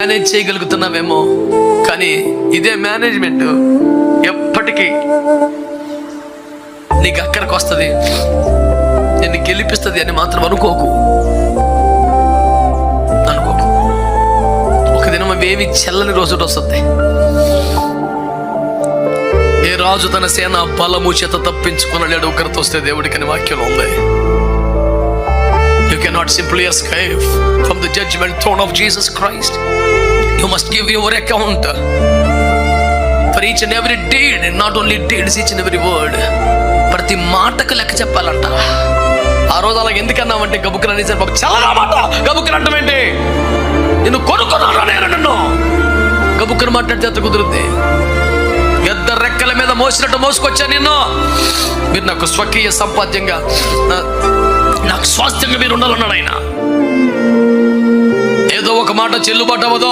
Manage చేయగలుగుతున్నామేమో, కానీ ఇదే management ఎప్పటికీ నీకు అక్కడికి వస్తుంది, నిన్ను గెలిపిస్తుంది అని మాత్రం అనుకోకు. ఒక దినం అవేమి చెల్లని రోజు వస్తుంది. ఏ రాజు తన సేన బలము చేత తప్పించుకునలేడు ఒకరితో వస్తే దేవుడికి అని వాక్యంలో ఉంది. You cannot simply escape from the judgment throne of Jesus Christ. You must give your account for each and every deed, and not only deeds, each and every word. ప్రతి మాటకు లెక్క చెప్పాలంట. ఆ రోజు అలా ఎందుకన్నామంటే గబుక్కున అనేసారు, బాబు చాలా మాట గబుక్కున అంటామేంటి, నిన్ను కొనుక్కున్నాను నేను, నిన్ను గబుక్కున మాట్లాడితే అంత కుదురుద్ది. పెద్ద రెక్కల మీద మోసినట్టు మోసుకొచ్చా నిన్ను. మీరు నాకు స్వకీయ సంపాద్యంగా, నాకు స్వాస్థ్యంగా మీరు ఉండాలన్నాడు ఆయన. ఏదో ఒక మాట చెల్లుబాటు అవ్వదు.